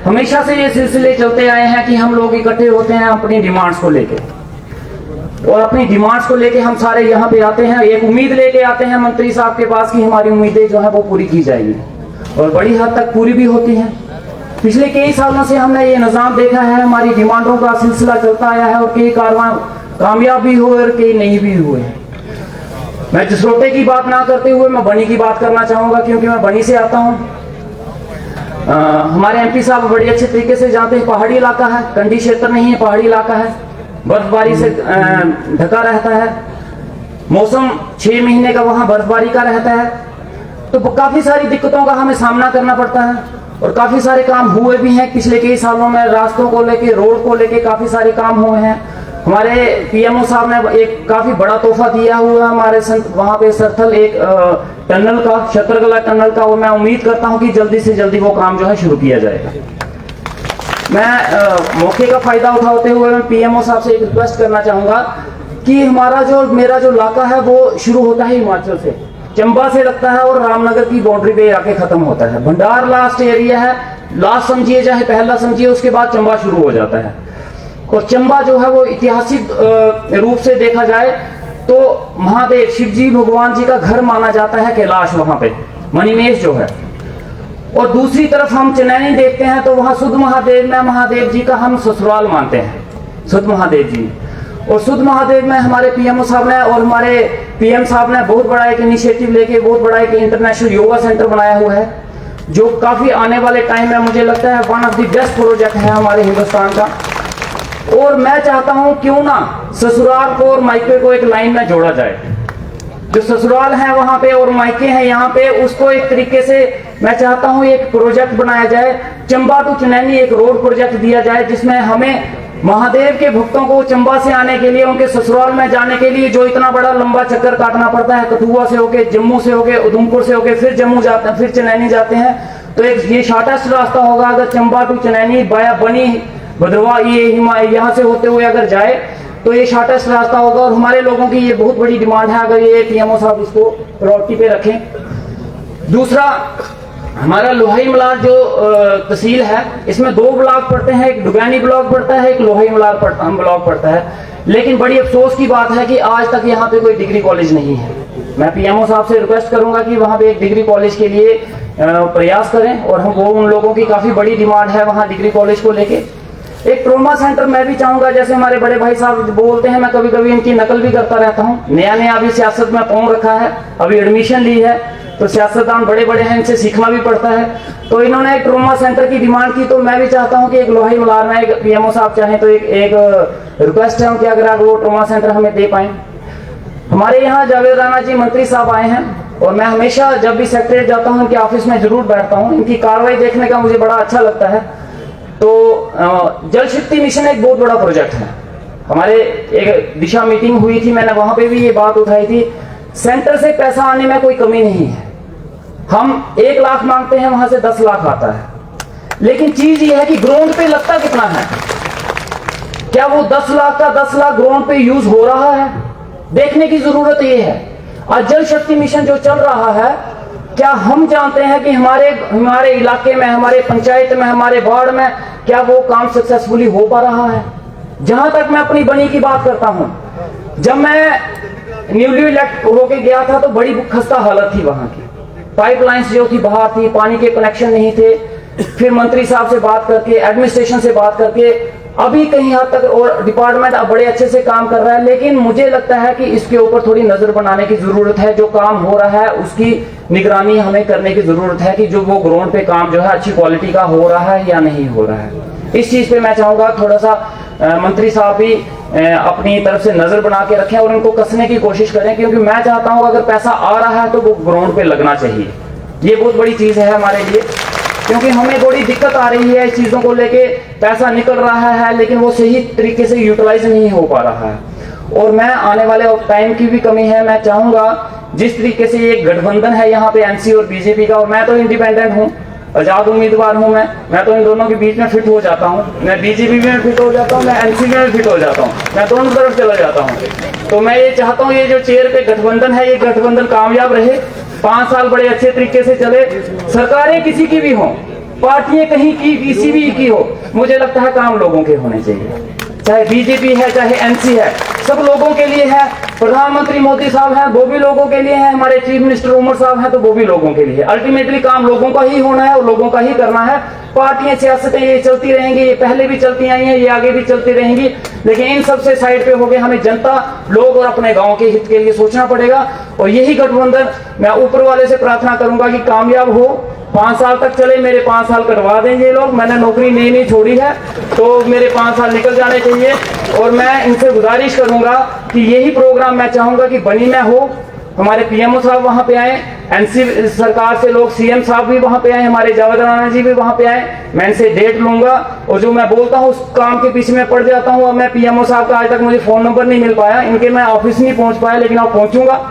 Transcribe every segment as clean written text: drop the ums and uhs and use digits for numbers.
हमेशा से ये सिलसिले चलते आए हैं कि हम लोग इकट्ठे होते हैं अपनी डिमांड्स को लेके, और अपनी डिमांड्स को लेके हम सारे यहाँ पे आते हैं, एक उम्मीद लेके आते हैं मंत्री साहब के पास कि हमारी उम्मीदें जो है वो पूरी की जाएगी, और बड़ी हद तक पूरी भी होती हैं। पिछले कई सालों से हमने ये निज़ाम देखा है, हमारी डिमांडों का सिलसिला चलता आया है, और कई कारवां कामयाब भी हुए और कई नहीं भी हुए। मैं जसरोटे की बात ना करते हुए मैं बनी की बात करना चाहूँगा, क्योंकि मैं बनी से आता हूँ। हमारे एमपी साहब बड़े अच्छे तरीके से जानते हैं, पहाड़ी इलाका है, कंडी क्षेत्र नहीं है, पहाड़ी इलाका है, बर्फबारी से ढका रहता है, मौसम 6 महीने का वहाँ बर्फबारी का रहता है, तो काफ़ी सारी दिक्कतों का हमें सामना करना पड़ता है, और काफ़ी सारे काम हुए भी हैं पिछले कई सालों में। रास्तों को लेके, रोड को लेके काफ़ी सारे काम हुए हैं। हमारे पीएमओ साहब ने एक काफ़ी बड़ा तोहफा दिया हुआ है हमारे वहाँ पे सरथल एक टनल का, छत्रकला टनल का, और मैं उम्मीद करता हूँ कि जल्दी से जल्दी वो काम जो है शुरू किया जाएगा। मैं मौके का फायदा उठाते हुए मैं पीएमओ साहब से एक रिक्वेस्ट करना चाहूँगा कि मेरा जो इलाका है वो शुरू होता है हिमाचल से, चंबा से लगता है, और रामनगर की बाउंड्री पे आके खत्म होता है। भंडार लास्ट एरिया है, लास्ट समझिए चाहे पहला समझिए, उसके बाद चंबा शुरू हो जाता है। और चंबा जो है वो ऐतिहासिक रूप से देखा जाए तो महादेव शिवजी भगवान जी का घर माना जाता है, कैलाश वहां पे मणिमेश जो है। और दूसरी तरफ हम चनैनी देखते हैं तो वहां सुध महादेव में महादेव जी का हम ससुराल मानते हैं, सुध महादेव जी। और सुध महादेव में हमारे पीएमओ साहब ने और हमारे पीएम साहब ने बहुत बड़ा एक इनिशिएटिव लेके बहुत बड़ा एक इंटरनेशनल योगा सेंटर बनाया हुआ है, जो काफी आने वाले टाइम में मुझे लगता है one of the best project है हमारे हिंदुस्तान का। और मैं चाहता हूं क्यों ना ससुराल को और मायके को एक लाइन में जोड़ा जाए। जो ससुराल है वहां पे और मायके हैं यहाँ पे, उसको एक तरीके से मैं चाहता हूं एक प्रोजेक्ट बनाया जाए, चंबा टू चनैनी एक रोड प्रोजेक्ट दिया जाए, जिसमें हमें महादेव के भक्तों को चंबा से आने के लिए, उनके ससुराल में जाने के लिए जो इतना बड़ा लंबा चक्कर काटना पड़ता है, कठुआ से होके, जम्मू से होके, उधमपुर से होके, फिर जम्मू जाते हैं, फिर चनैनी जाते हैं, तो एक ये शॉर्टेस्ट रास्ता होगा अगर चंबा टू चनैनी बाया बनी भद्रवा ये यहाँ से होते हुए अगर जाए तो ये शॉर्टेस्ट रास्ता होगा। और हमारे लोगों की ये बहुत बड़ी डिमांड है, अगर ये पीएमओ साहब इसको प्रायोरिटी पे रखें। दूसरा, हमारा लोहाई मलार जो तहसील है, इसमें 2 ब्लॉक पड़ते हैं, एक डुगैनी ब्लॉक पड़ता है, एक लोहाई मलार ब्लॉक पड़ता है। लेकिन बड़ी अफसोस की बात है कि आज तक यहाँ पे कोई डिग्री कॉलेज नहीं है। मैं पीएमओ साहब से रिक्वेस्ट करूंगा कि वहाँ पे एक डिग्री कॉलेज के लिए प्रयास करें, और हम वो उन लोगों की काफी बड़ी डिमांड है वहाँ डिग्री कॉलेज को लेके। एक ट्रोमा सेंटर मैं भी चाहूंगा, जैसे हमारे बड़े भाई साहब बोलते हैं, मैं कभी कभी इनकी नकल भी करता रहता हूँ। नया अभी सियासत में पहुंच रखा है, अभी एडमिशन ली है, तो सियासतदान बड़े बड़े हैं, इनसे सीखना भी पड़ता है। तो इन्होंने एक ट्रोमा सेंटर की डिमांड की, तो मैं भी चाहता हूँ कि एक लोहाई मलार में एक पीएमओ साहब चाहें तो एक रिक्वेस्ट है कि अगर आप वो ट्रोमा सेंटर हमें दे पाए। हमारे यहाँ जावेद राणा जी मंत्री साहब आए हैं, और मैं हमेशा जब भी सेक्रेटरीट जाता हूँ इनके ऑफिस में जरूर बैठता हूँ, इनकी कार्रवाई देखने का मुझे बड़ा अच्छा लगता है। तो जल शक्ति मिशन एक बहुत बड़ा प्रोजेक्ट है। हमारे एक दिशा मीटिंग हुई थी, मैंने वहां पे भी ये बात उठाई थी, सेंटर से पैसा आने में कोई कमी नहीं है। हम 1 लाख मांगते हैं, वहां से 10 लाख आता है, लेकिन चीज ये है कि ग्राउंड पे लगता कितना है, क्या वो 10 लाख का 10 लाख ग्राउंड पे यूज हो रहा है, देखने की जरूरत ये है। आज जल शक्ति मिशन जो चल रहा है, क्या हम जानते हैं कि हमारे इलाके में, हमारे पंचायत में, हमारे वार्ड में क्या वो काम सक्सेसफुली हो पा रहा है? जहां तक मैं अपनी बनी की बात करता हूं, जब मैं न्यूली इलेक्ट होके गया था तो बड़ी खस्ता हालत थी वहां की, पाइपलाइंस जो थी बाहर थी, पानी के कनेक्शन नहीं थे। फिर मंत्री साहब से बात करके, एडमिनिस्ट्रेशन से बात करके, अभी कहीं हद तक और डिपार्टमेंट अब बड़े अच्छे से काम कर रहा है, लेकिन मुझे लगता है कि इसके ऊपर थोड़ी नजर बनाने की जरूरत है। जो काम हो रहा है उसकी निगरानी हमें करने की जरूरत है कि जो वो ग्राउंड पे काम जो है अच्छी क्वालिटी का हो रहा है या नहीं हो रहा है। इस चीज पे मैं चाहूंगा थोड़ा सा मंत्री साहब भी अपनी तरफ से नजर बना के रखें और उनको कसने की कोशिश करें, क्योंकि मैं चाहता हूं अगर पैसा आ रहा है तो वो ग्राउंड पे लगना चाहिए। ये बहुत बड़ी चीज है हमारे लिए, क्योंकि हमें बड़ी दिक्कत आ रही है इस चीजों को लेके। पैसा निकल रहा है लेकिन वो सही तरीके से यूटिलाइज नहीं हो पा रहा है, और मैं आने वाले टाइम की भी कमी है। मैं चाहूंगा जिस तरीके से एक गठबंधन है यहाँ पे एनसी और बीजेपी का, और मैं तो इंडिपेंडेंट हूँ, आजाद उम्मीदवार हूँ, मैं तो इन दोनों के बीच में फिट हो जाता हूँ। मैं बीजेपी में फिट हो जाता हूँ, मैं एनसी में फिट हो जाता हूँ, मैं दोनों तरफ चला जाता हूँ। तो मैं ये चाहता हूँ ये जो चेयर पे गठबंधन है, ये गठबंधन कामयाब रहे, 5 साल बड़े अच्छे तरीके से चले। सरकारें किसी की भी हों, पार्टियां कहीं की किसी भी की हो, मुझे लगता है काम लोगों के होने चाहिए। चाहे बीजेपी है, चाहे एनसी है, सब लोगों के लिए है। प्रधानमंत्री मोदी साहब हैं, वो भी लोगों के लिए हैं। हमारे चीफ मिनिस्टर उमर साहब हैं, तो वो भी लोगों के लिए। अल्टीमेटली काम लोगों का ही होना है और लोगों का ही करना है। पार्टियां, सियासतें ये चलती रहेंगी, ये पहले भी चलती आई हैं, ये आगे भी चलती रहेंगी, लेकिन इन सबसे साइड पे हो गए हमें जनता, लोग और अपने गांव के हित के लिए सोचना पड़ेगा। और यही गठबंधन मैं ऊपर वाले से प्रार्थना करूंगा कि कामयाब हो, 5 साल तक चले। मेरे 5 साल कटवा दें ये लोग, मैंने नौकरी नहीं छोड़ी है, तो मेरे 5 साल निकल जाने चाहिए। और मैं इनसे गुजारिश करूंगा कि यही प्रोग्राम मैं चाहूंगा कि बनी में हो, हमारे पीएमओ साहब वहां पे आए, एनसी सरकार से लोग, सीएम साहब भी वहां पे आए, हमारे जावेद राणा जी भी वहां पे आए। मैं इनसे डेट लूंगा और जो मैं बोलता हूं उस काम के पीछे मैं पड़ जाता हूं। और मैं पीएमओ साहब का आज तक मुझे फोन नंबर नहीं मिल पाया, इनके मैं ऑफिस नहीं पहुंच पाया, लेकिन अब पहुंचूंगा।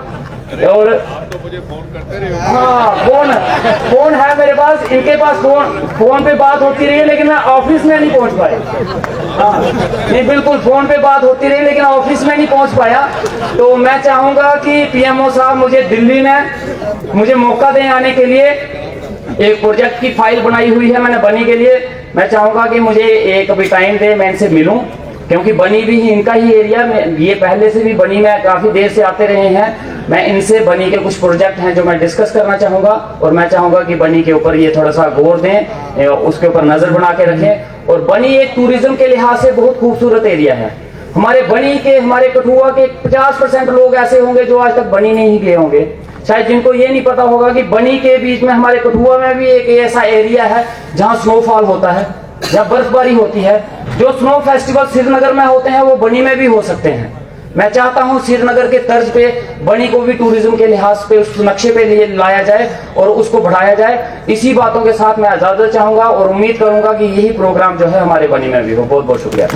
और तो मुझे फोन करते रहे। हाँ, फोन है मेरे पास, इनके पास फोन पे बात होती रही है, लेकिन मैं ऑफिस में नहीं पहुंच पाया। हाँ, नहीं, बिल्कुल फोन पे बात होती रही, लेकिन ऑफिस में नहीं पहुंच पाया। तो मैं चाहूंगा कि पीएमओ साहब मुझे दिल्ली में मुझे मौका दें आने के लिए। एक प्रोजेक्ट की फाइल बनाई हुई है मैंने बनी के लिए, मैं चाहूंगा कि मुझे एक अभी टाइम दे, मैं इनसे मिलूं, क्योंकि बनी भी इनका ही एरिया में, ये पहले से भी बनी में काफी देर से आते रहे हैं। मैं इनसे बनी के कुछ प्रोजेक्ट हैं जो मैं डिस्कस करना चाहूंगा, और मैं चाहूंगा कि बनी के ऊपर ये थोड़ा सा गौर दें, उसके ऊपर नजर बना के रखें। और बनी एक टूरिज्म के लिहाज से बहुत खूबसूरत एरिया है। हमारे बनी के, हमारे कठुआ के 50% लोग ऐसे होंगे जो आज तक बनी नहीं गए होंगे, शायद जिनको ये नहीं पता होगा कि बनी के बीच में, हमारे कठुआ में भी एक ऐसा एरिया है जहाँ स्नोफॉल होता है, जहाँ बर्फबारी होती है। जो स्नो फेस्टिवल श्रीनगर में होते हैं वो बनी में भी हो सकते हैं। मैं चाहता हूं श्रीनगर के तर्ज पे बनी को भी टूरिज्म के लिहाज पे उस नक्शे पे लिए लाया जाए और उसको बढ़ाया जाए। इसी बातों के साथ मैं इजाजत चाहूंगा और उम्मीद करूंगा कि यही प्रोग्राम जो है हमारे बनी में भी हो। बहुत बहुत शुक्रिया।